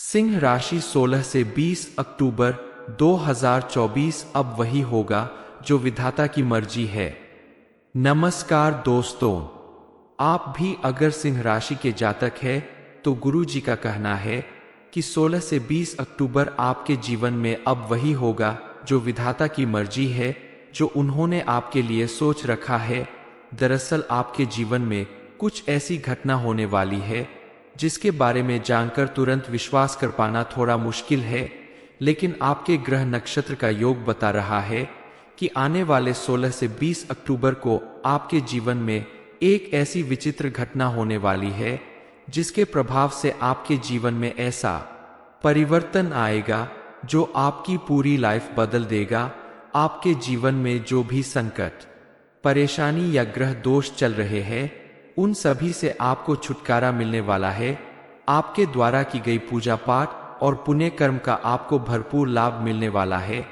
सिंह राशि 16 से 20 अक्टूबर 2024 अब वही होगा जो विधाता की मर्जी है। नमस्कार दोस्तों, आप भी अगर सिंह राशि के जातक हैं तो गुरु जी का कहना है कि 16 से 20 अक्टूबर आपके जीवन में अब वही होगा जो विधाता की मर्जी है, जो उन्होंने आपके लिए सोच रखा है। दरअसल आपके जीवन में कुछ ऐसी घटना होने वाली है जिसके बारे में जानकर तुरंत विश्वास कर पाना थोड़ा मुश्किल है, लेकिन आपके ग्रह नक्षत्र का योग बता रहा है कि आने वाले 16 से 20 अक्टूबर को आपके जीवन में एक ऐसी विचित्र घटना होने वाली है जिसके प्रभाव से आपके जीवन में ऐसा परिवर्तन आएगा जो आपकी पूरी लाइफ बदल देगा। आपके जीवन में जो भी संकट, परेशानी या ग्रह दोष चल रहे हैं, उन सभी से आपको छुटकारा मिलने वाला है। आपके द्वारा की गई पूजा पाठ और पुण्य कर्म का आपको भरपूर लाभ मिलने वाला है,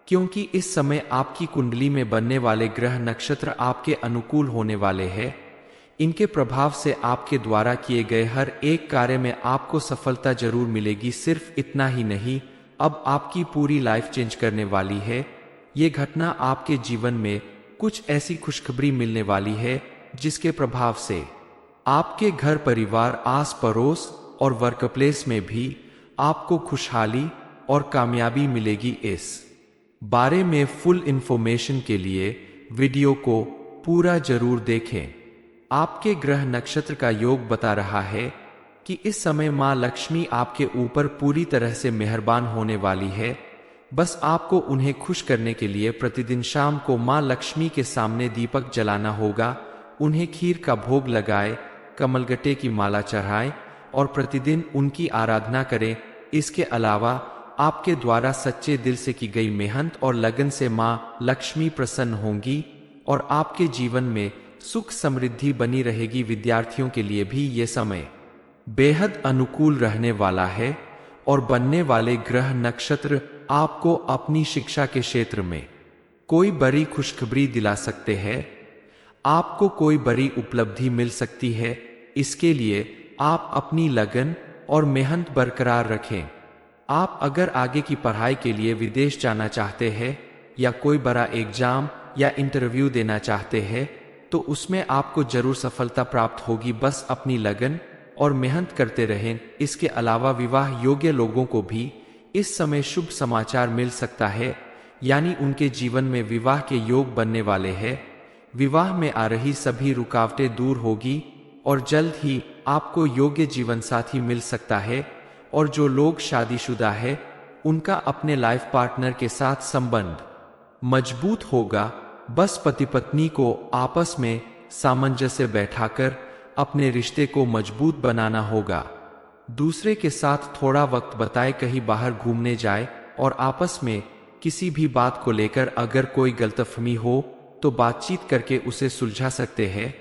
क्योंकि इस समय आपकी कुंडली में बनने वाले ग्रह नक्षत्र आपके अनुकूल होने वाले हैं। इनके प्रभाव से आपके द्वारा किए गए हर एक कार्य में आपको सफलता जरूर मिलेगी। सिर्फ इतना ही नहीं, अब आपकी पूरी लाइफ चेंज करने वाली है। ये घटना आपके जीवन में कुछ ऐसी खुशखबरी मिलने वाली है जिसके प्रभाव से आपके घर परिवार, आस पड़ोस और वर्क प्लेस में भी आपको खुशहाली और कामयाबी मिलेगी। इस बारे में फुल इंफॉर्मेशन के लिए वीडियो को पूरा जरूर देखें। आपके ग्रह नक्षत्र का योग बता रहा है कि इस समय मां लक्ष्मी आपके ऊपर पूरी तरह से मेहरबान होने वाली है। बस आपको उन्हें खुश करने के लिए प्रतिदिन शाम को मां लक्ष्मी के सामने दीपक जलाना होगा। उन्हें खीर का भोग लगाए, कमलगट्टे की माला चढ़ाएं और प्रतिदिन उनकी आराधना करें। इसके अलावा आपके द्वारा सच्चे दिल से की गई मेहनत और लगन से मां लक्ष्मी प्रसन्न होंगी और आपके जीवन में सुख समृद्धि बनी रहेगी। विद्यार्थियों के लिए भी ये समय बेहद अनुकूल रहने वाला है और बनने वाले ग्रह नक्षत्र आपको अपनी शिक्षा के क्षेत्र में कोई बड़ी खुशखबरी दिला सकते हैं। आपको कोई बड़ी उपलब्धि मिल सकती है। इसके लिए आप अपनी लगन और मेहनत बरकरार रखें। आप अगर आगे की पढ़ाई के लिए विदेश जाना चाहते हैं या कोई बड़ा एग्जाम या इंटरव्यू देना चाहते हैं तो उसमें आपको जरूर सफलता प्राप्त होगी। बस अपनी लगन और मेहनत करते रहें। इसके अलावा विवाह योग्य लोगों को भी इस समय शुभ समाचार मिल सकता है, यानी उनके जीवन में विवाह के योग बनने वाले हैं। विवाह में आ रही सभी रुकावटें दूर होगी और जल्द ही आपको योग्य जीवन साथी मिल सकता है। और जो लोग शादीशुदा है उनका अपने लाइफ पार्टनर के साथ संबंध मजबूत होगा। बस पति पत्नी को आपस में सामंजस्य बैठाकर अपने रिश्ते को मजबूत बनाना होगा। दूसरे के साथ थोड़ा वक्त बताए, कहीं बाहर घूमने जाए और आपस में किसी भी बात को लेकर अगर कोई गलतफहमी हो तो बातचीत करके उसे सुलझा सकते हैं।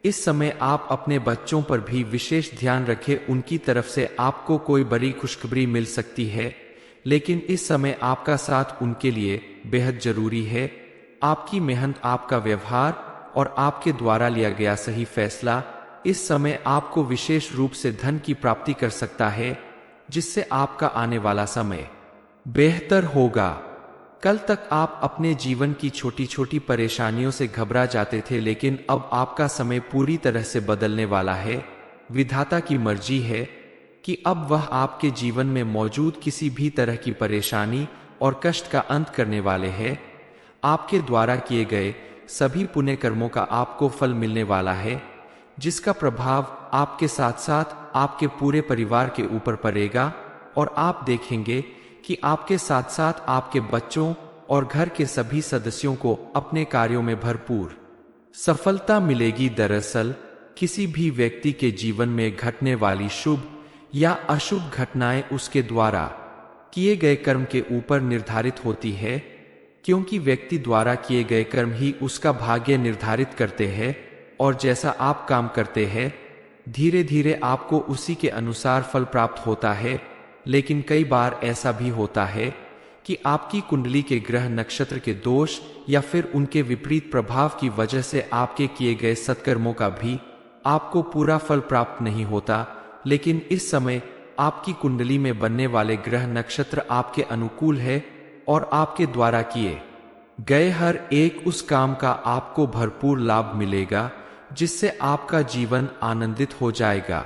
इस समय आप अपने बच्चों पर भी विशेष ध्यान रखें। उनकी तरफ से आपको कोई बड़ी खुशखबरी मिल सकती है, लेकिन इस समय आपका साथ उनके लिए बेहद जरूरी है। आपकी मेहनत, आपका व्यवहार और आपके द्वारा लिया गया सही फैसला इस समय आपको विशेष रूप से धन की प्राप्ति कर सकता है, जिससे आपका आने वाला समय बेहतर होगा। कल तक आप अपने जीवन की छोटी छोटी परेशानियों से घबरा जाते थे, लेकिन अब आपका समय पूरी तरह से बदलने वाला है। विधाता की मर्जी है कि अब वह आपके जीवन में मौजूद किसी भी तरह की परेशानी और कष्ट का अंत करने वाले हैं। आपके द्वारा किए गए सभी पुण्य कर्मों का आपको फल मिलने वाला है, जिसका प्रभाव आपके साथ साथ आपके पूरे परिवार के ऊपर पड़ेगा और आप देखेंगे कि आपके साथ साथ आपके बच्चों और घर के सभी सदस्यों को अपने कार्यों में भरपूर सफलता मिलेगी। दरअसल किसी भी व्यक्ति के जीवन में घटने वाली शुभ या अशुभ घटनाएं उसके द्वारा किए गए कर्म के ऊपर निर्धारित होती है, क्योंकि व्यक्ति द्वारा किए गए कर्म ही उसका भाग्य निर्धारित करते हैं। और जैसा आप काम करते हैं, धीरे धीरे आपको उसी के अनुसार फल प्राप्त होता है। लेकिन कई बार ऐसा भी होता है कि आपकी कुंडली के ग्रह नक्षत्र के दोष या फिर उनके विपरीत प्रभाव की वजह से आपके किए गए सत्कर्मों का भी आपको पूरा फल प्राप्त नहीं होता। लेकिन इस समय आपकी कुंडली में बनने वाले ग्रह नक्षत्र आपके अनुकूल है और आपके द्वारा किए गए हर एक उस काम का आपको भरपूर लाभ मिलेगा, जिससे आपका जीवन आनंदित हो जाएगा।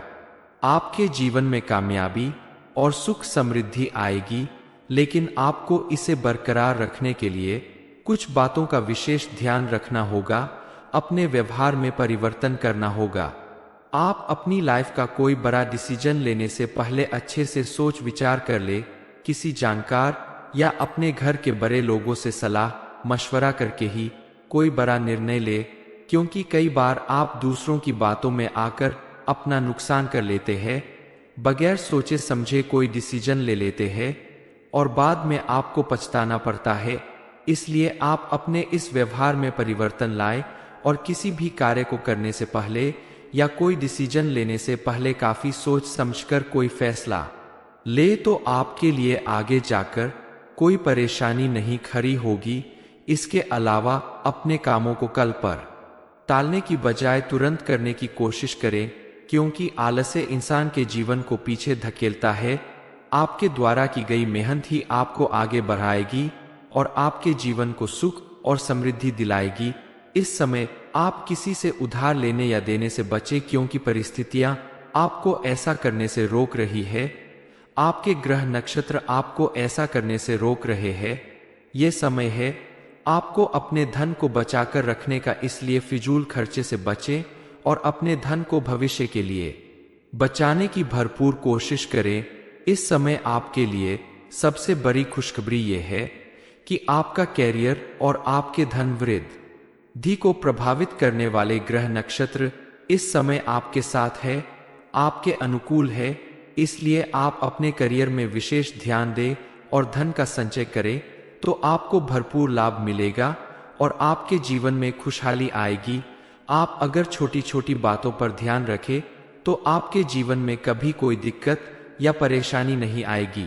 आपके जीवन में कामयाबी और सुख समृद्धि आएगी, लेकिन आपको इसे बरकरार रखने के लिए कुछ बातों का विशेष ध्यान रखना होगा। अपने व्यवहार में परिवर्तन करना होगा। आप अपनी लाइफ का कोई बड़ा डिसीजन लेने से पहले अच्छे से सोच विचार कर ले। किसी जानकार या अपने घर के बड़े लोगों से सलाह मशवरा करके ही कोई बड़ा निर्णय ले, क्योंकि कई बार आप दूसरों की बातों में आकर अपना नुकसान कर लेते हैं। बगैर सोचे समझे कोई डिसीजन ले लेते हैं और बाद में आपको पछताना पड़ता है। इसलिए आप अपने इस व्यवहार में परिवर्तन लाएं और किसी भी कार्य को करने से पहले या कोई डिसीजन लेने से पहले काफी सोच समझकर कोई फैसला ले, तो आपके लिए आगे जाकर कोई परेशानी नहीं खड़ी होगी। इसके अलावा अपने कामों को कल पर टालने की बजाय तुरंत करने की कोशिश करें, क्योंकि आलस्य इंसान के जीवन को पीछे धकेलता है। आपके द्वारा की गई मेहनत ही आपको आगे बढ़ाएगी और आपके जीवन को सुख और समृद्धि दिलाएगी। इस समय आप किसी से उधार लेने या देने से बचें, क्योंकि परिस्थितियां आपको ऐसा करने से रोक रही है। आपके ग्रह नक्षत्र आपको ऐसा करने से रोक रहे हैं। ये समय है आपको अपने धन को बचाकर रखने का, इसलिए फिजूल खर्चे से बचें और अपने धन को भविष्य के लिए बचाने की भरपूर कोशिश करें। इस समय आपके लिए सबसे बड़ी खुशखबरी यह है कि आपका कैरियर और आपके धन वृद्धि को प्रभावित करने वाले ग्रह नक्षत्र इस समय आपके साथ है, आपके अनुकूल है। इसलिए आप अपने करियर में विशेष ध्यान दें और धन का संचय करें, तो आपको भरपूर लाभ मिलेगा और आपके जीवन में खुशहाली आएगी। आप अगर छोटी छोटी बातों पर ध्यान रखें तो आपके जीवन में कभी कोई दिक्कत या परेशानी नहीं आएगी।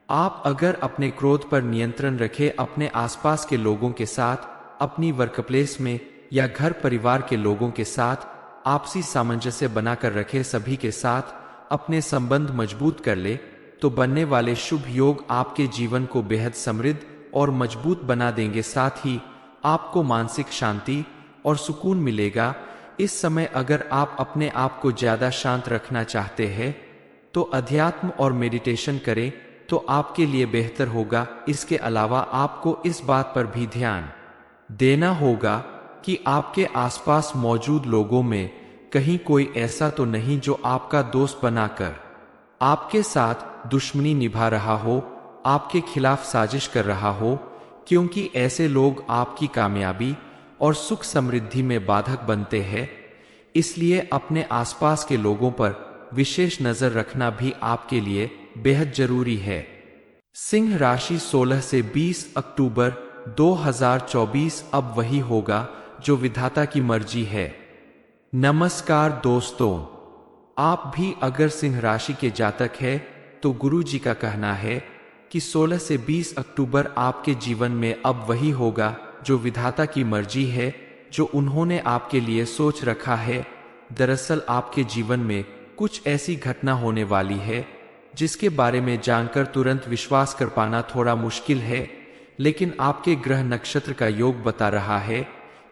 आप अगर अपने क्रोध पर नियंत्रण रखें, अपने आसपास के लोगों के साथ, अपनी वर्कप्लेस में या घर परिवार के लोगों के साथ आपसी सामंजस्य बनाकर रखें, सभी के साथ अपने संबंध मजबूत कर ले, तो बनने वाले शुभ योग आपके जीवन को बेहद समृद्ध और मजबूत बना देंगे। साथ ही आपको मानसिक शांति और सुकून मिलेगा। इस समय अगर आप अपने आप को ज्यादा शांत रखना चाहते हैं तो अध्यात्म और मेडिटेशन करें, तो आपके लिए बेहतर होगा। इसके अलावा आपको इस बात पर भी ध्यान देना होगा कि आपके आसपास मौजूद लोगों में कहीं कोई ऐसा तो नहीं जो आपका दोस्त बनाकर आपके साथ दुश्मनी निभा रहा हो, आपके खिलाफ साजिश कर रहा हो, क्योंकि ऐसे लोग आपकी कामयाबी और सुख समृद्धि में बाधक बनते हैं। इसलिए अपने आसपास के लोगों पर विशेष नजर रखना भी आपके लिए बेहद जरूरी है। सिंह राशि 16 से 20 अक्टूबर 2024 अब वही होगा जो विधाता की मर्जी है। नमस्कार दोस्तों, आप भी अगर सिंह राशि के जातक है तो गुरु जी का कहना है कि 16 से 20 अक्टूबर आपके जीवन में अब वही होगा जो विधाता की मर्जी है, जो उन्होंने आपके लिए सोच रखा है। दरअसल आपके जीवन में कुछ ऐसी घटना होने वाली है जिसके बारे में जानकर तुरंत विश्वास कर पाना थोड़ा मुश्किल है, लेकिन आपके ग्रह नक्षत्र का योग बता रहा है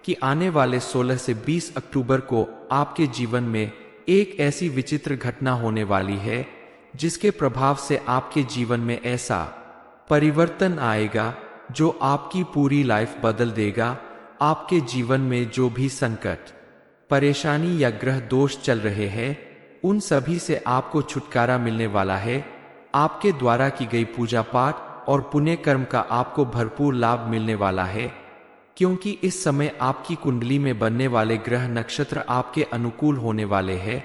कि आने वाले 16 से 20 अक्टूबर को आपके जीवन में एक ऐसी विचित्र घटना होने वाली है जिसके प्रभाव से आपके जीवन में ऐसा परिवर्तन आएगा जो आपकी पूरी लाइफ बदल देगा। आपके जीवन में जो भी संकट, परेशानी या ग्रह दोष चल रहे हैं, उन सभी से आपको छुटकारा मिलने वाला है। आपके द्वारा की गई पूजा पाठ और पुण्य कर्म का आपको भरपूर लाभ मिलने वाला है, क्योंकि इस समय आपकी कुंडली में बनने वाले ग्रह नक्षत्र आपके अनुकूल होने वाले हैं।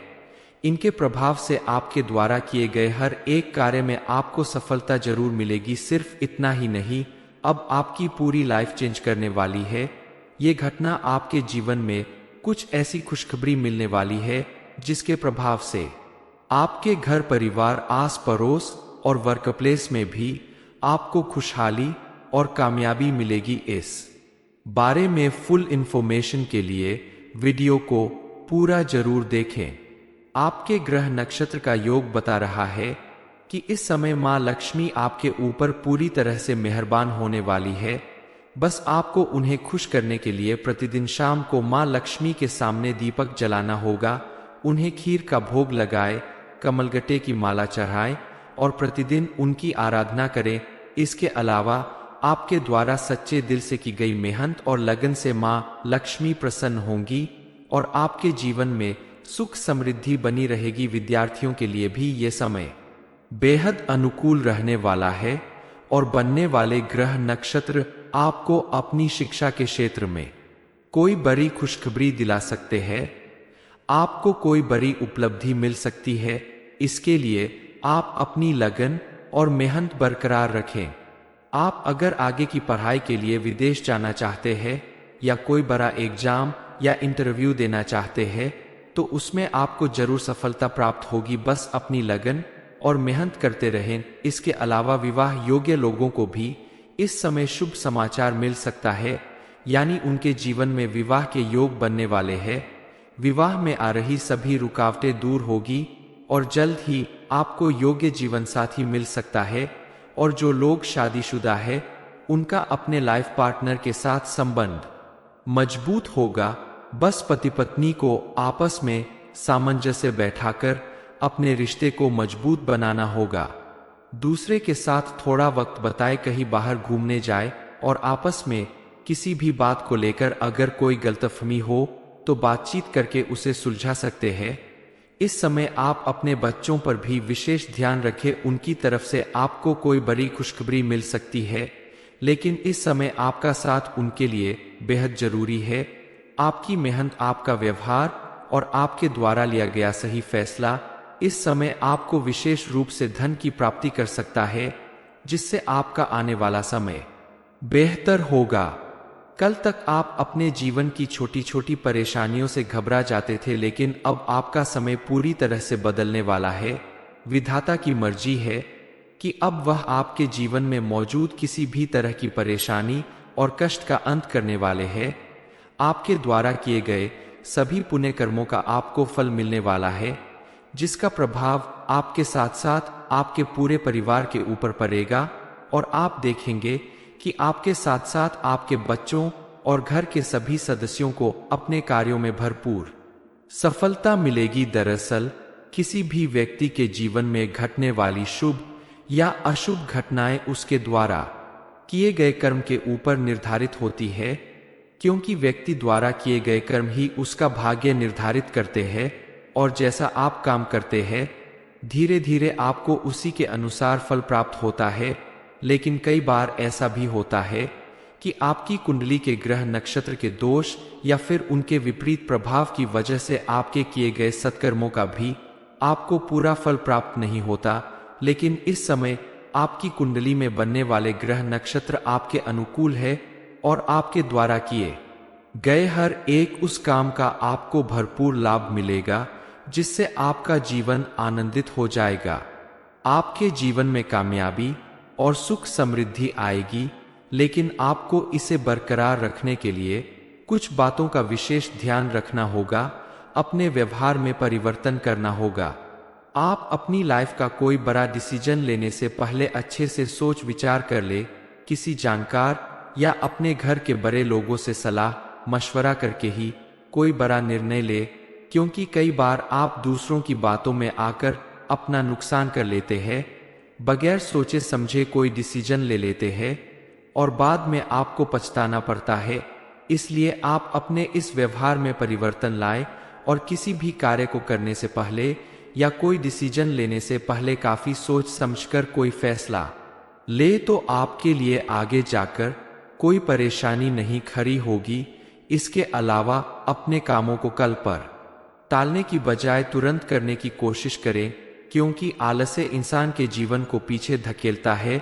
इनके प्रभाव से आपके द्वारा किए गए हर एक कार्य में आपको सफलता जरूर मिलेगी। सिर्फ इतना ही नहीं, अब आपकी पूरी लाइफ चेंज करने वाली है। ये घटना आपके जीवन में कुछ ऐसी खुशखबरी मिलने वाली है जिसके प्रभाव से आपके घर परिवार, आस पड़ोस और वर्कप्लेस में भी आपको खुशहाली और कामयाबी मिलेगी। इस बारे में फुल इंफॉर्मेशन के लिए वीडियो को पूरा जरूर देखें। आपके ग्रह नक्षत्र का योग बता रहा है कि इस समय माँ लक्ष्मी आपके ऊपर पूरी तरह से मेहरबान होने वाली है। बस आपको उन्हें खुश करने के लिए प्रतिदिन शाम को माँ लक्ष्मी के सामने दीपक जलाना होगा, उन्हें खीर का भोग लगाए, कमलगट्टे की माला चढ़ाएं और प्रतिदिन उनकी आराधना करें। इसके अलावा आपके द्वारा सच्चे दिल से की गई मेहनत और लगन से माँ लक्ष्मी प्रसन्न होंगी और आपके जीवन में सुख समृद्धि बनी रहेगी। विद्यार्थियों के लिए भी ये समय बेहद अनुकूल रहने वाला है और बनने वाले ग्रह नक्षत्र आपको अपनी शिक्षा के क्षेत्र में कोई बड़ी खुशखबरी दिला सकते हैं। आपको कोई बड़ी उपलब्धि मिल सकती है। इसके लिए आप अपनी लगन और मेहनत बरकरार रखें। आप अगर आगे की पढ़ाई के लिए विदेश जाना चाहते हैं या कोई बड़ा एग्जाम या इंटरव्यू देना चाहते हैं तो उसमें आपको जरूर सफलता प्राप्त होगी। बस अपनी लगन और मेहनत करते रहें। इसके अलावा विवाह योग्य लोगों को भी इस समय शुभ समाचार मिल सकता है, यानी उनके जीवन में विवाह के योग बनने वाले हैं। विवाह में आ रही सभी रुकावटें दूर होगी और जल्द ही आपको योग्य जीवन साथी मिल सकता है। और जो लोग शादीशुदा है उनका अपने लाइफ पार्टनर के साथ संबंध मजबूत होगा। बस पति पत्नी को आपस में सामंजस्य बैठाकर अपने रिश्ते को मजबूत बनाना होगा। दूसरे के साथ थोड़ा वक्त बताए कहीं बाहर घूमने जाए और आपस में किसी भी बात को लेकर अगर कोई गलतफहमी हो तो बातचीत करके उसे सुलझा सकते हैं। इस समय आप अपने बच्चों पर भी विशेष ध्यान रखें, उनकी तरफ से आपको कोई बड़ी खुशखबरी मिल सकती है, लेकिन इस समय आपका साथ उनके लिए बेहद जरूरी है। आपकी मेहनत, आपका व्यवहार और आपके द्वारा लिया गया सही फैसला इस समय आपको विशेष रूप से धन की प्राप्ति कर सकता है, जिससे आपका आने वाला समय बेहतर होगा। कल तक आप अपने जीवन की छोटी छोटी परेशानियों से घबरा जाते थे, लेकिन अब आपका समय पूरी तरह से बदलने वाला है। विधाता की मर्जी है कि अब वह आपके जीवन में मौजूद किसी भी तरह की परेशानी और कष्ट का अंत करने वाले हैं। आपके द्वारा किए गए सभी पुण्य कर्मों का आपको फल मिलने वाला है, जिसका प्रभाव आपके साथ साथ आपके पूरे परिवार के ऊपर पड़ेगा और आप देखेंगे कि आपके साथ साथ आपके बच्चों और घर के सभी सदस्यों को अपने कार्यों में भरपूर सफलता मिलेगी। दरअसल किसी भी व्यक्ति के जीवन में घटने वाली शुभ या अशुभ घटनाएं उसके द्वारा किए गए कर्म के ऊपर निर्धारित होती है, क्योंकि व्यक्ति द्वारा किए गए कर्म ही उसका भाग्य निर्धारित करते हैं और जैसा आप काम करते हैं धीरे धीरे आपको उसी के अनुसार फल प्राप्त होता है। लेकिन कई बार ऐसा भी होता है कि आपकी कुंडली के ग्रह नक्षत्र के दोष या फिर उनके विपरीत प्रभाव की वजह से आपके किए गए सत्कर्मों का भी आपको पूरा फल प्राप्त नहीं होता। लेकिन इस समय आपकी कुंडली में बनने वाले ग्रह नक्षत्र आपके अनुकूल है और आपके द्वारा किए गए हर एक उस काम का आपको भरपूर लाभ मिलेगा, जिससे आपका जीवन आनंदित हो जाएगा। आपके जीवन में कामयाबी और सुख समृद्धि आएगी, लेकिन आपको इसे बरकरार रखने के लिए कुछ बातों का विशेष ध्यान रखना होगा। अपने व्यवहार में परिवर्तन करना होगा। आप अपनी लाइफ का कोई बड़ा डिसीजन लेने से पहले अच्छे से सोच विचार कर ले। किसी जानकार या अपने घर के बड़े लोगों से सलाह मशवरा करके ही कोई बड़ा निर्णय ले, क्योंकि कई बार आप दूसरों की बातों में आकर अपना नुकसान कर लेते हैं। बगैर सोचे समझे कोई डिसीजन ले लेते हैं और बाद में आपको पछताना पड़ता है। इसलिए आप अपने इस व्यवहार में परिवर्तन लाएं और किसी भी कार्य को करने से पहले या कोई डिसीजन लेने से पहले काफी सोच समझकर कोई फैसला ले, तो आपके लिए आगे जाकर कोई परेशानी नहीं खड़ी होगी। इसके अलावा अपने कामों को कल पर टालने की बजाय तुरंत करने की कोशिश करें, क्योंकि आलस्य इंसान के जीवन को पीछे धकेलता है।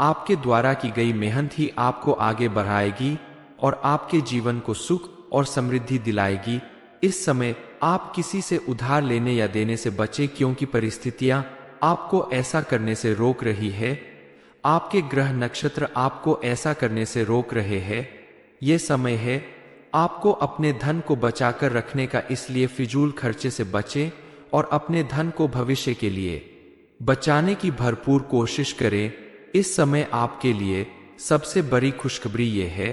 आपके द्वारा की गई मेहनत ही आपको आगे बढ़ाएगी और आपके जीवन को सुख और समृद्धि दिलाएगी। इस समय आप किसी से उधार लेने या देने से बचें, क्योंकि परिस्थितियां आपको ऐसा करने से रोक रही है। आपके ग्रह नक्षत्र आपको ऐसा करने से रोक रहे हैं। ये समय है आपको अपने धन को बचाकर रखने का, इसलिए फिजूल खर्चे से बचें और अपने धन को भविष्य के लिए बचाने की भरपूर कोशिश करें। इस समय आपके लिए सबसे बड़ी खुशखबरी यह है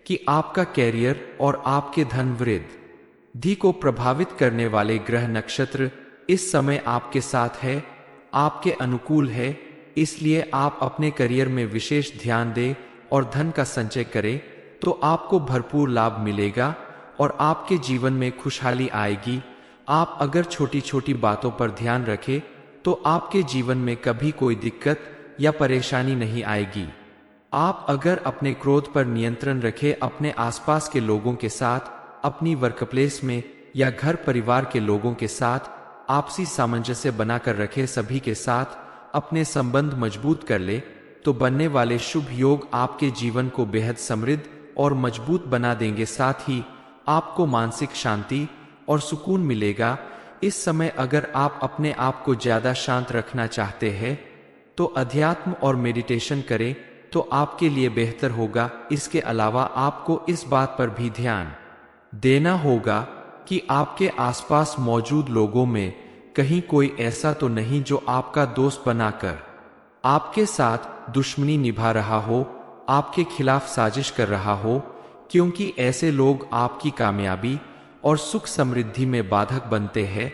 कि आपका कैरियर और आपके धन वृद्धि को प्रभावित करने वाले ग्रह नक्षत्र इस समय आपके साथ है, आपके अनुकूल है। इसलिए आप अपने करियर में विशेष ध्यान दें और धन का संचय करें तो आपको भरपूर लाभ मिलेगा और आपके जीवन में खुशहाली आएगी। आप अगर छोटी छोटी बातों पर ध्यान रखें तो आपके जीवन में कभी कोई दिक्कत या परेशानी नहीं आएगी। आप अगर अपने क्रोध पर नियंत्रण रखें, अपने आसपास के लोगों के साथ, अपनी वर्कप्लेस में या घर परिवार के लोगों के साथ आपसी सामंजस्य बनाकर रखें, सभी के साथ अपने संबंध मजबूत कर ले तो बनने वाले शुभ योग आपके जीवन को बेहद समृद्ध और मजबूत बना देंगे। साथ ही आपको मानसिक शांति और सुकून मिलेगा। इस समय अगर आप अपने आप को ज्यादा शांत रखना चाहते हैं तो अध्यात्म और मेडिटेशन करें तो आपके लिए बेहतर होगा। इसके अलावा आपको इस बात पर भी ध्यान देना होगा कि आपके आसपास मौजूद लोगों में कहीं कोई ऐसा तो नहीं जो आपका दोस्त बनाकर आपके साथ दुश्मनी निभा रहा हो, आपके खिलाफ साजिश कर रहा हो, क्योंकि ऐसे लोग आपकी कामयाबी और सुख समृद्धि में बाधक बनते हैं।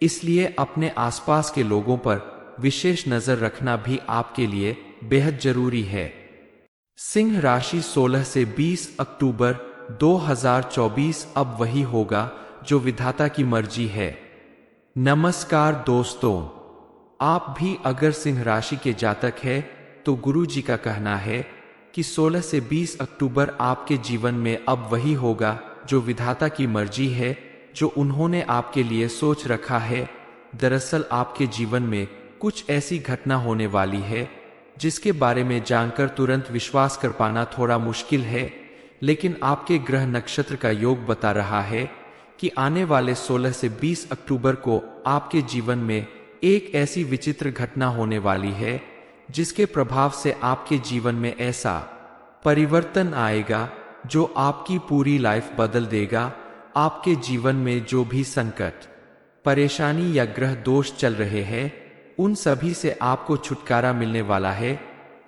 इसलिए अपने आसपास के लोगों पर विशेष नजर रखना भी आपके लिए बेहद जरूरी है। सिंह राशि 16 से 20 अक्टूबर 2024 अब वही होगा जो विधाता की मर्जी है। नमस्कार दोस्तों, आप भी अगर सिंह राशि के जातक है तो गुरु जी का कहना है कि 16 से 20 अक्टूबर आपके जीवन में अब वही होगा जो विधाता की मर्जी है, जो उन्होंने आपके लिए सोच रखा है। दरअसल आपके जीवन में कुछ ऐसी घटना होने वाली है जिसके बारे में जानकर तुरंत विश्वास कर पाना थोड़ा मुश्किल है, लेकिन आपके ग्रह नक्षत्र का योग बता रहा है कि आने वाले 16 से 20 अक्टूबर को आपके जीवन में एक ऐसी विचित्र घटना होने वाली है जिसके प्रभाव से आपके जीवन में ऐसा परिवर्तन आएगा जो आपकी पूरी लाइफ बदल देगा। आपके जीवन में जो भी संकट, परेशानी या ग्रह दोष चल रहे हैं उन सभी से आपको छुटकारा मिलने वाला है।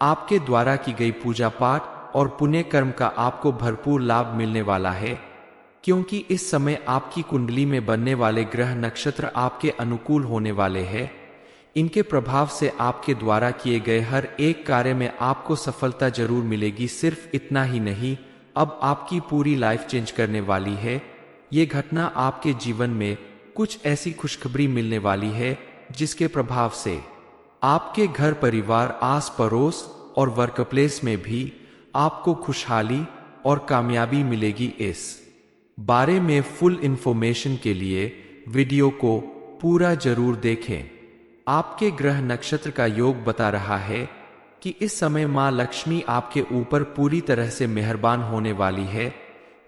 आपके द्वारा की गई पूजा पाठ और पुण्य कर्म का आपको भरपूर लाभ मिलने वाला है, क्योंकि इस समय आपकी कुंडली में बनने वाले ग्रह नक्षत्र आपके अनुकूल होने वाले हैं। इनके प्रभाव से आपके द्वारा किए गए हर एक कार्य में आपको सफलता जरूर मिलेगी। सिर्फ इतना ही नहीं, अब आपकी पूरी लाइफ चेंज करने वाली है। ये घटना आपके जीवन में कुछ ऐसी खुशखबरी मिलने वाली है जिसके प्रभाव से आपके घर परिवार, आस पड़ोस और वर्कप्लेस में भी आपको खुशहाली और कामयाबी मिलेगी। इस बारे में फुल इंफॉर्मेशन के लिए वीडियो को पूरा जरूर देखें। आपके ग्रह नक्षत्र का योग बता रहा है कि इस समय मां लक्ष्मी आपके ऊपर पूरी तरह से मेहरबान होने वाली है।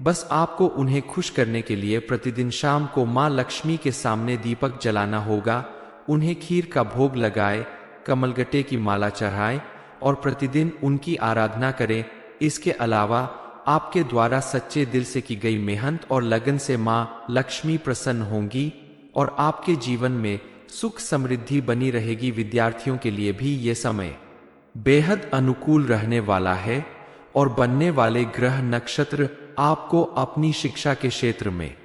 बस आपको उन्हें खुश करने के लिए प्रतिदिन शाम को मां लक्ष्मी के सामने दीपक जलाना होगा, उन्हें खीर का भोग लगाए, कमलगट्टे की माला चढ़ाएं और प्रतिदिन उनकी आराधना करें। इसके अलावा आपके द्वारा सच्चे दिल से की गई मेहनत और लगन से मां लक्ष्मी प्रसन्न होंगी और आपके जीवन में सुख समृद्धि बनी रहेगी। विद्यार्थियों के लिए भी ये समय बेहद अनुकूल रहने वाला है और बनने वाले ग्रह नक्षत्र आपको अपनी शिक्षा के क्षेत्र में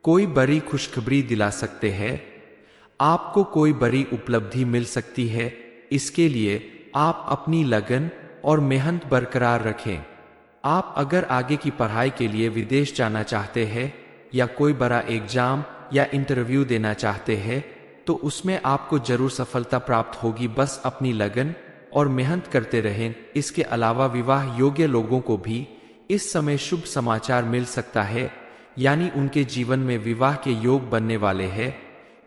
कोई बड़ी खुशखबरी दिला सकते हैं। आपको कोई बड़ी उपलब्धि मिल सकती है। इसके लिए आप अपनी लगन और मेहनत बरकरार रखें। आप अगर आगे की पढ़ाई के लिए विदेश जाना चाहते हैं या कोई बड़ा एग्जाम या इंटरव्यू देना चाहते हैं तो उसमें आपको जरूर सफलता प्राप्त होगी। बस अपनी लगन और मेहनत करते रहें। इसके अलावा विवाह योग्य लोगों को भी इस समय शुभ समाचार मिल सकता है, यानी उनके जीवन में विवाह के योग बनने वाले हैं।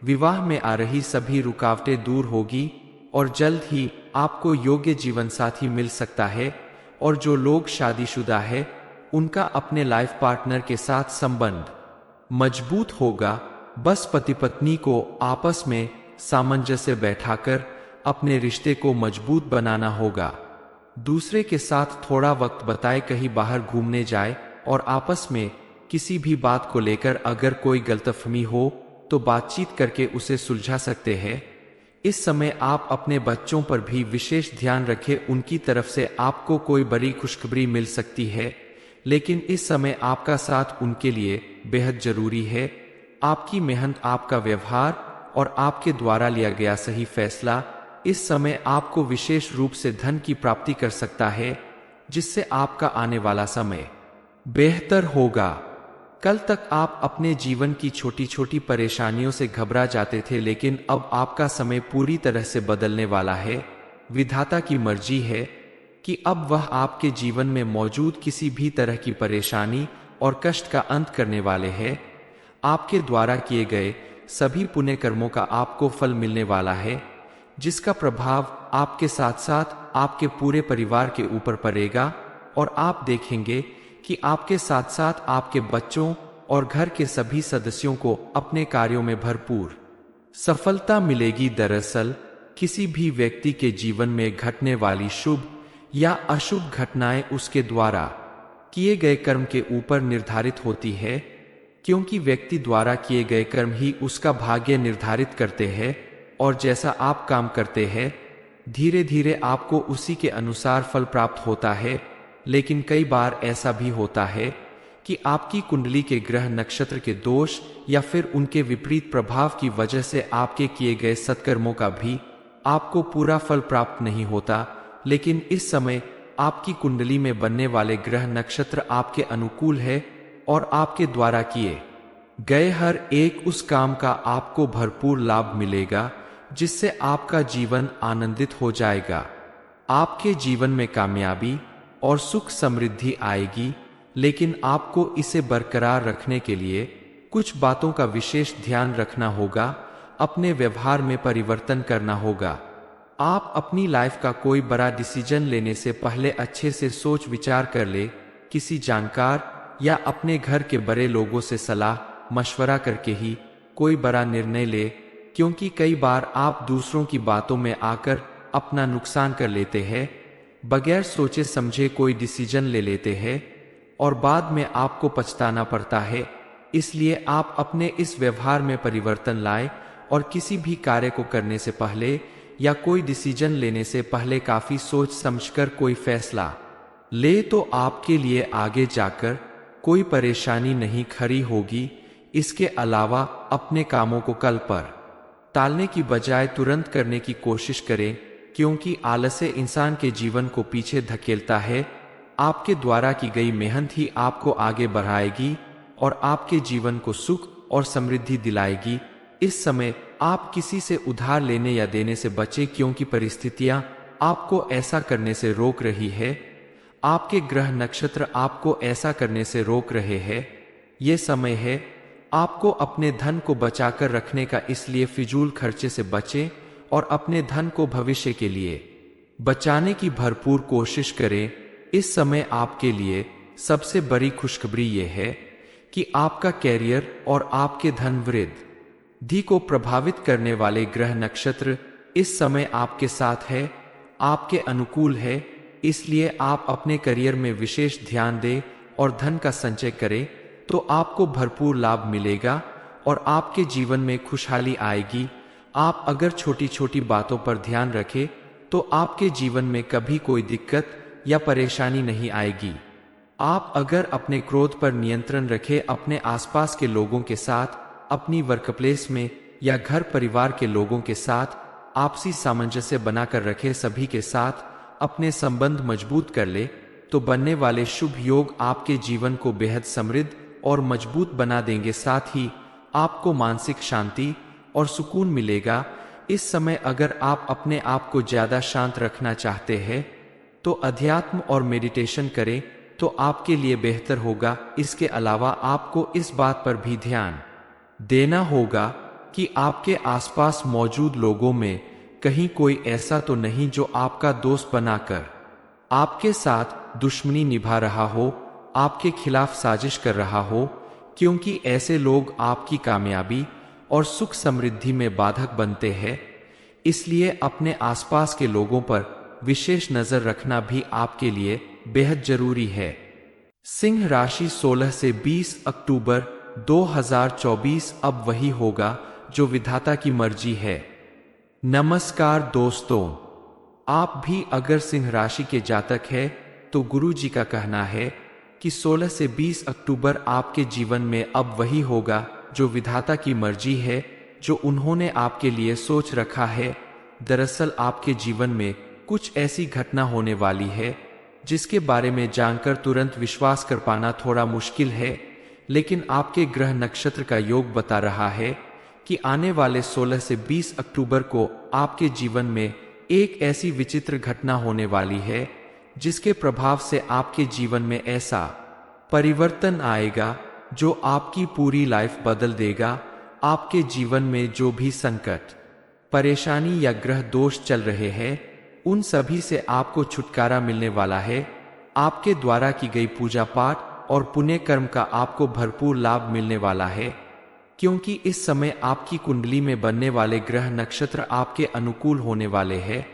विवाह में आ रही सभी रुकावटें दूर होगी और जल्द ही आपको योग्य जीवन साथी मिल सकता है। और जो लोग शादीशुदा है उनका अपने लाइफ पार्टनर के साथ संबंध मजबूत होगा। बस पति पत्नी को आपस में सामंजस्य बैठाकर अपने रिश्ते को मजबूत बनाना होगा। दूसरे के साथ थोड़ा वक्त बताए, कहीं बाहर घूमने जाए और आपस में किसी भी बात को लेकर अगर कोई गलतफहमी हो तो बातचीत करके उसे सुलझा सकते हैं। इस समय आप अपने बच्चों पर भी विशेष ध्यान रखें, उनकी तरफ से आपको कोई बड़ी खुशखबरी मिल सकती है, लेकिन इस समय आपका साथ उनके लिए बेहद जरूरी है। आपकी मेहनत, आपका व्यवहार और आपके द्वारा लिया गया सही फैसला इस समय आपको विशेष रूप से धन की प्राप्ति कर सकता है, जिससे आपका आने वाला समय बेहतर होगा। कल तक आप अपने जीवन की छोटी छोटी परेशानियों से घबरा जाते थे, लेकिन अब आपका समय पूरी तरह से बदलने वाला है। विधाता की मर्जी है कि अब वह आपके जीवन में मौजूद किसी भी तरह की परेशानी और कष्ट का अंत करने वाले हैं। आपके द्वारा किए गए सभी पुण्य कर्मों का आपको फल मिलने वाला है, जिसका प्रभाव आपके साथ साथ आपके पूरे परिवार के ऊपर पड़ेगा और आप देखेंगे कि आपके साथ साथ आपके बच्चों और घर के सभी सदस्यों को अपने कार्यों में भरपूर सफलता मिलेगी। दरअसल किसी भी व्यक्ति के जीवन में घटने वाली शुभ या अशुभ घटनाएं उसके द्वारा किए गए कर्म के ऊपर निर्धारित होती है, क्योंकि व्यक्ति द्वारा किए गए कर्म ही उसका भाग्य निर्धारित करते हैं और जैसा आप काम करते हैं धीरे धीरे आपको उसी के अनुसार फल प्राप्त होता है। लेकिन कई बार ऐसा भी होता है कि आपकी कुंडली के ग्रह नक्षत्र के दोष या फिर उनके विपरीत प्रभाव की वजह से आपके किए गए सत्कर्मों का भी आपको पूरा फल प्राप्त नहीं होता। लेकिन इस समय आपकी कुंडली में बनने वाले ग्रह नक्षत्र आपके अनुकूल है और आपके द्वारा किए गए हर एक उस काम का आपको भरपूर लाभ मिलेगा, जिससे आपका जीवन आनंदित हो जाएगा। आपके जीवन में कामयाबी और सुख समृद्धि आएगी, लेकिन आपको इसे बरकरार रखने के लिए कुछ बातों का विशेष ध्यान रखना होगा। अपने व्यवहार में परिवर्तन करना होगा। आप अपनी लाइफ का कोई बड़ा डिसीजन लेने से पहले अच्छे से सोच विचार कर ले। किसी जानकार या अपने घर के बड़े लोगों से सलाह मशवरा करके ही कोई बड़ा निर्णय ले, क्योंकि कई बार आप दूसरों की बातों में आकर अपना नुकसान कर लेते हैं। बगैर सोचे समझे कोई डिसीजन ले लेते हैं और बाद में आपको पछताना पड़ता है। इसलिए आप अपने इस व्यवहार में परिवर्तन लाएं और किसी भी कार्य को करने से पहले या कोई डिसीजन लेने से पहले काफी सोच समझकर कोई फैसला ले, तो आपके लिए आगे जाकर कोई परेशानी नहीं खड़ी होगी। इसके अलावा अपने कामों को कल पर टालने की बजाय तुरंत करने की कोशिश करें, क्योंकि आलस्य इंसान के जीवन को पीछे धकेलता है। आपके द्वारा की गई मेहनत ही आपको आगे बढ़ाएगी और आपके जीवन को सुख और समृद्धि दिलाएगी। इस समय आप किसी से उधार लेने या देने से बचें, क्योंकि परिस्थितियां आपको ऐसा करने से रोक रही है। आपके ग्रह नक्षत्र आपको ऐसा करने से रोक रहे हैं। ये समय है आपको अपने धन को बचाकर रखने का, इसलिए फिजूल खर्चे से बचें और अपने धन को भविष्य के लिए बचाने की भरपूर कोशिश करें। इस समय आपके लिए सबसे बड़ी खुशखबरी यह है कि आपका कैरियर और आपके धन वृद्धि को प्रभावित करने वाले ग्रह नक्षत्र इस समय आपके साथ है, आपके अनुकूल है। इसलिए आप अपने करियर में विशेष ध्यान दें और धन का संचय करें, तो आपको भरपूर लाभ मिलेगा और आपके जीवन में खुशहाली आएगी। आप अगर छोटी छोटी बातों पर ध्यान रखें तो आपके जीवन में कभी कोई दिक्कत या परेशानी नहीं आएगी। आप अगर अपने क्रोध पर नियंत्रण रखें, अपने आसपास के लोगों के साथ, अपनी वर्कप्लेस में या घर परिवार के लोगों के साथ आपसी सामंजस्य बनाकर रखें, सभी के साथ अपने संबंध मजबूत कर ले, तो बनने वाले शुभ योग आपके जीवन को बेहद समृद्ध और मजबूत बना देंगे। साथ ही आपको मानसिक शांति और सुकून मिलेगा। इस समय अगर आप अपने आप को ज्यादा शांत रखना चाहते हैं तो अध्यात्म और मेडिटेशन करें, तो आपके लिए बेहतर होगा। इसके अलावा आपको इस बात पर भी ध्यान देना होगा कि आपके आसपास मौजूद लोगों में कहीं कोई ऐसा तो नहीं जो आपका दोस्त बनाकर आपके साथ दुश्मनी निभा रहा हो, आपके खिलाफ साजिश कर रहा हो, क्योंकि ऐसे लोग आपकी कामयाबी और सुख समृद्धि में बाधक बनते हैं। इसलिए अपने आसपास के लोगों पर विशेष नजर रखना भी आपके लिए बेहद जरूरी है। सिंह राशि 16 से 20 अक्टूबर 2024 अब वही होगा जो विधाता की मर्जी है। नमस्कार दोस्तों, आप भी अगर सिंह राशि के जातक है तो गुरु जी का कहना है कि 16 से 20 अक्टूबर आपके जीवन में अब वही होगा जो विधाता की मर्जी है, जो उन्होंने आपके लिए सोच रखा है। दरअसल आपके जीवन में कुछ ऐसी घटना होने वाली है जिसके बारे में जानकर तुरंत विश्वास कर पाना थोड़ा मुश्किल है, लेकिन आपके ग्रह नक्षत्र का योग बता रहा है कि आने वाले 16 से 20 अक्टूबर को आपके जीवन में एक ऐसी विचित्र घटना होने वाली है जिसके प्रभाव से आपके जीवन में ऐसा परिवर्तन आएगा जो आपकी पूरी लाइफ बदल देगा। आपके जीवन में जो भी संकट, परेशानी या ग्रह दोष चल रहे हैं, उन सभी से आपको छुटकारा मिलने वाला है। आपके द्वारा की गई पूजा पाठ और पुण्य कर्म का आपको भरपूर लाभ मिलने वाला है, क्योंकि इस समय आपकी कुंडली में बनने वाले ग्रह नक्षत्र आपके अनुकूल होने वाले हैं।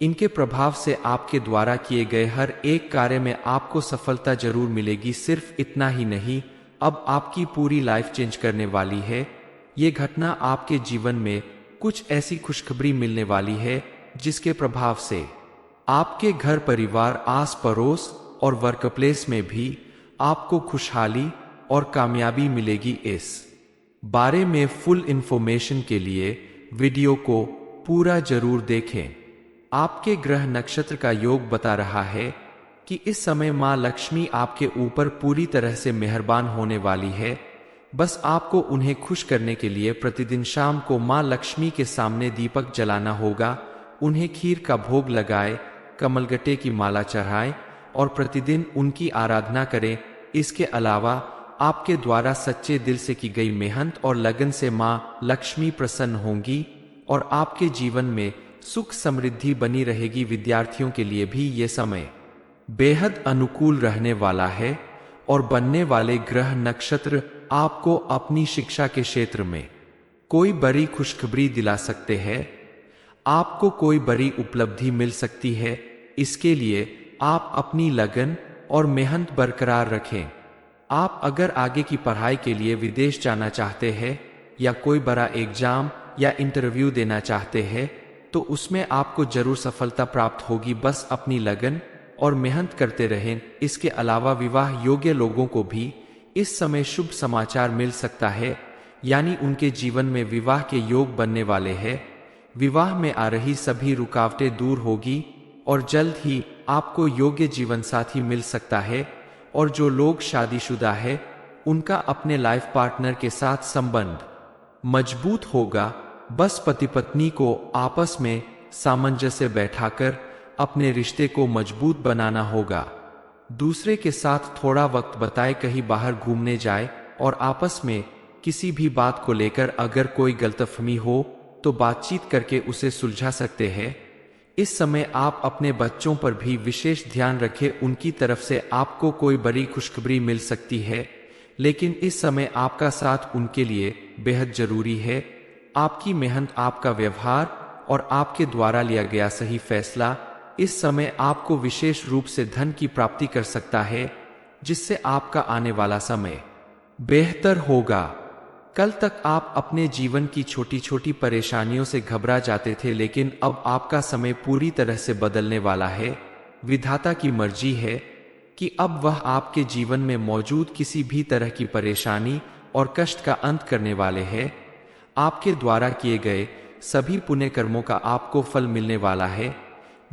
इनके प्रभाव से आपके द्वारा किए गए हर एक कार्य में आपको सफलता जरूर मिलेगी। सिर्फ इतना ही नहीं, अब आपकी पूरी लाइफ चेंज करने वाली है। ये घटना आपके जीवन में कुछ ऐसी खुशखबरी मिलने वाली है जिसके प्रभाव से आपके घर परिवार, आस पड़ोस और वर्कप्लेस में भी आपको खुशहाली और कामयाबी मिलेगी। इस बारे में फुल इंफॉर्मेशन के लिए वीडियो को पूरा जरूर देखें। आपके ग्रह नक्षत्र का योग बता रहा है कि इस समय मां लक्ष्मी आपके ऊपर पूरी तरह से मेहरबान होने वाली है। बस आपको उन्हें खुश करने के लिए प्रतिदिन शाम को मां लक्ष्मी के सामने दीपक जलाना होगा, उन्हें खीर का भोग लगाए, कमलगट्टे की माला चढ़ाएं और प्रतिदिन उनकी आराधना करें। इसके अलावा आपके द्वारा सच्चे दिल से की गई मेहनत और लगन से मां लक्ष्मी प्रसन्न होंगी और आपके जीवन में सुख समृद्धि बनी रहेगी। विद्यार्थियों के लिए भी ये समय बेहद अनुकूल रहने वाला है और बनने वाले ग्रह नक्षत्र आपको अपनी शिक्षा के क्षेत्र में कोई बड़ी खुशखबरी दिला सकते हैं। आपको कोई बड़ी उपलब्धि मिल सकती है। इसके लिए आप अपनी लगन और मेहनत बरकरार रखें। आप अगर आगे की पढ़ाई के लिए विदेश जाना चाहते हैं या कोई बड़ा एग्जाम या इंटरव्यू देना चाहते हैं तो उसमें आपको जरूर सफलता प्राप्त होगी। बस अपनी लगन और मेहनत करते रहें। इसके अलावा विवाह योग्य लोगों को भी इस समय शुभ समाचार मिल सकता है, यानी उनके जीवन में विवाह के योग बनने वाले हैं। विवाह में आ रही सभी रुकावटें दूर होगी और जल्द ही आपको योग्य जीवन साथी मिल सकता है। और जो लोग शादीशुदा है उनका अपने लाइफ पार्टनर के साथ संबंध मजबूत होगा। बस पति पत्नी को आपस में सामंजस्य बैठाकर अपने रिश्ते को मजबूत बनाना होगा। दूसरे के साथ थोड़ा वक्त बिताए, कहीं बाहर घूमने जाए और आपस में किसी भी बात को लेकर अगर कोई गलतफहमी हो तो बातचीत करके उसे सुलझा सकते हैं। इस समय आप अपने बच्चों पर भी विशेष ध्यान रखें। उनकी तरफ से आपको कोई बड़ी खुशखबरी मिल सकती है, लेकिन इस समय आपका साथ उनके लिए बेहद जरूरी है। आपकी मेहनत, आपका व्यवहार और आपके द्वारा लिया गया सही फैसला इस समय आपको विशेष रूप से धन की प्राप्ति कर सकता है, जिससे आपका आने वाला समय बेहतर होगा। कल तक आप अपने जीवन की छोटी छोटी परेशानियों से घबरा जाते थे, लेकिन अब आपका समय पूरी तरह से बदलने वाला है। विधाता की मर्जी है कि अब वह आपके जीवन में मौजूद किसी भी तरह की परेशानी और कष्ट का अंत करने वाले हैं। आपके द्वारा किए गए सभी पुण्य कर्मों का आपको फल मिलने वाला है,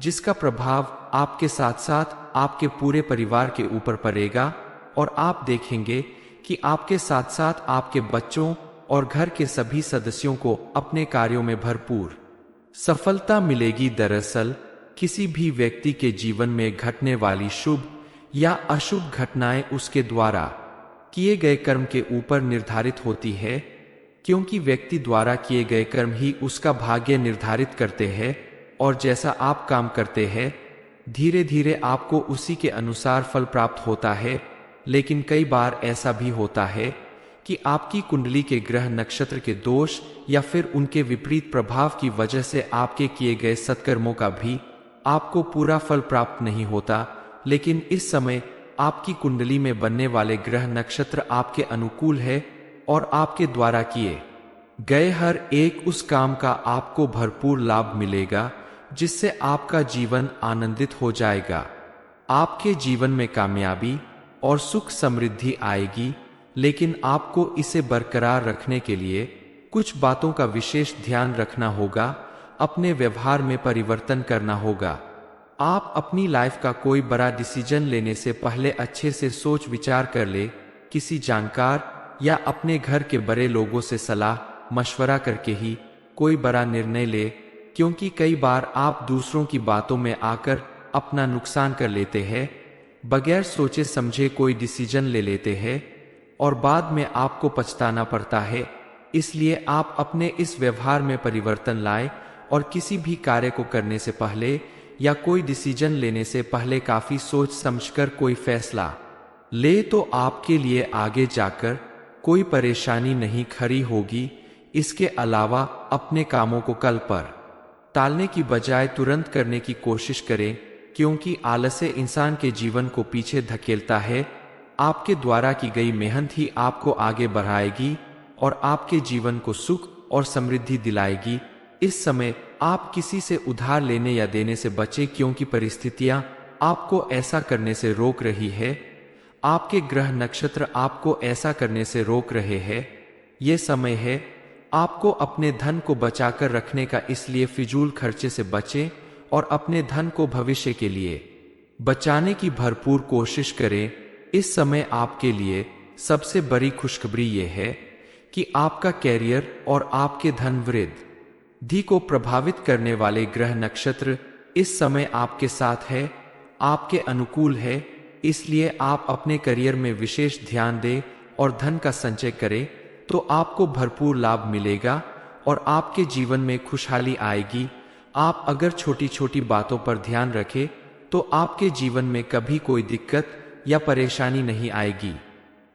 जिसका प्रभाव आपके साथ साथ आपके पूरे परिवार के ऊपर पड़ेगा और आप देखेंगे कि आपके साथ साथ आपके बच्चों और घर के सभी सदस्यों को अपने कार्यों में भरपूर सफलता मिलेगी। दरअसल किसी भी व्यक्ति के जीवन में घटने वाली शुभ या अशुभ घटनाएं उसके द्वारा किए गए कर्म के ऊपर निर्धारित होती है, क्योंकि व्यक्ति द्वारा किए गए कर्म ही उसका भाग्य निर्धारित करते हैं और जैसा आप काम करते हैं धीरे धीरे आपको उसी के अनुसार फल प्राप्त होता है। लेकिन कई बार ऐसा भी होता है कि आपकी कुंडली के ग्रह नक्षत्र के दोष या फिर उनके विपरीत प्रभाव की वजह से आपके किए गए सत्कर्मों का भी आपको पूरा फल प्राप्त नहीं होता। लेकिन इस समय आपकी कुंडली में बनने वाले ग्रह नक्षत्र आपके अनुकूल है और आपके द्वारा किए गए हर एक उस काम का आपको भरपूर लाभ मिलेगा जिससे आपका जीवन आनंदित हो जाएगा। आपके जीवन में कामयाबी और सुख समृद्धि आएगी, लेकिन आपको इसे बरकरार रखने के लिए कुछ बातों का विशेष ध्यान रखना होगा। अपने व्यवहार में परिवर्तन करना होगा। आप अपनी लाइफ का कोई बड़ा डिसीजन लेने से पहले अच्छे से सोच विचार कर ले। किसी जानकार या अपने घर के बड़े लोगों से सलाह मशवरा करके ही कोई बड़ा निर्णय ले, क्योंकि कई बार आप दूसरों की बातों में आकर अपना नुकसान कर लेते हैं। बगैर सोचे समझे कोई डिसीजन ले लेते हैं और बाद में आपको पछताना पड़ता है। इसलिए आप अपने इस व्यवहार में परिवर्तन लाएं और किसी भी कार्य को करने से पहले या कोई डिसीजन लेने से पहले काफी सोच समझकर कोई फैसला ले, तो आपके लिए आगे जाकर कोई परेशानी नहीं खड़ी होगी। इसके अलावा अपने कामों को कल पर टालने की बजाय तुरंत करने की कोशिश करें, क्योंकि आलस्य इंसान के जीवन को पीछे धकेलता है। आपके द्वारा की गई मेहनत ही आपको आगे बढ़ाएगी और आपके जीवन को सुख और समृद्धि दिलाएगी। इस समय आप किसी से उधार लेने या देने से बचें, क्योंकि परिस्थितियां आपको ऐसा करने से रोक रही है। आपके ग्रह नक्षत्र आपको ऐसा करने से रोक रहे हैं। ये समय है आपको अपने धन को बचाकर रखने का, इसलिए फिजूल खर्चे से बचें और अपने धन को भविष्य के लिए बचाने की भरपूर कोशिश करें। इस समय आपके लिए सबसे बड़ी खुशखबरी ये है कि आपका कैरियर और आपके धन वृद्धि को प्रभावित करने वाले ग्रह नक्षत्र इस समय आपके साथ है, आपके अनुकूल है। इसलिए आप अपने करियर में विशेष ध्यान दें और धन का संचय करें, तो आपको भरपूर लाभ मिलेगा और आपके जीवन में खुशहाली आएगी। आप अगर छोटी छोटी बातों पर ध्यान रखें तो आपके जीवन में कभी कोई दिक्कत या परेशानी नहीं आएगी।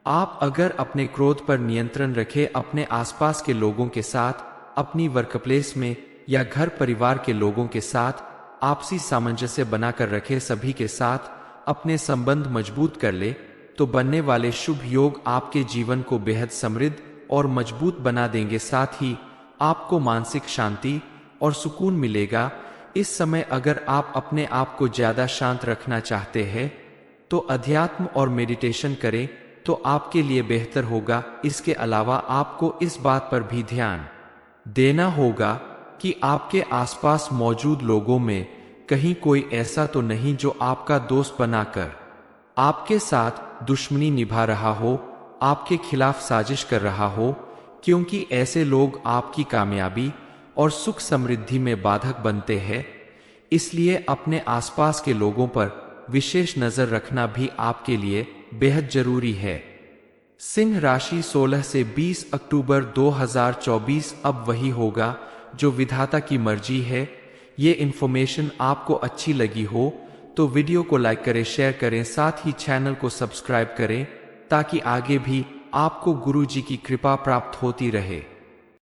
आप अगर अपने क्रोध पर नियंत्रण रखें, अपने आसपास के लोगों के साथ, अपनी वर्कप्लेस में या घर परिवार के लोगों के साथ आपसी सामंजस्य बनाकर रखें, सभी के साथ अपने संबंध मजबूत कर ले, तो बनने वाले शुभ योग आपके जीवन को बेहद समृद्ध और मजबूत बना देंगे। साथ ही आपको मानसिक शांति और सुकून मिलेगा। इस समय अगर आप अपने आप को ज्यादा शांत रखना चाहते हैं तो अध्यात्म और मेडिटेशन करें, तो आपके लिए बेहतर होगा। इसके अलावा आपको इस बात पर भी ध्यान देना होगा कि आपके आसपास मौजूद लोगों में कहीं कोई ऐसा तो नहीं जो आपका दोस्त बनाकर आपके साथ दुश्मनी निभा रहा हो, आपके खिलाफ साजिश कर रहा हो, क्योंकि ऐसे लोग आपकी कामयाबी और सुख समृद्धि में बाधक बनते हैं। इसलिए अपने आसपास के लोगों पर विशेष नजर रखना भी आपके लिए बेहद जरूरी है। सिंह राशि 16 से 20 अक्टूबर 2024 अब वही होगा जो विधाता की मर्जी है। ये इन्फॉर्मेशन आपको अच्छी लगी हो तो वीडियो को लाइक करें, शेयर करें, साथ ही चैनल को सब्सक्राइब करें, ताकि आगे भी आपको गुरु जी की कृपा प्राप्त होती रहे।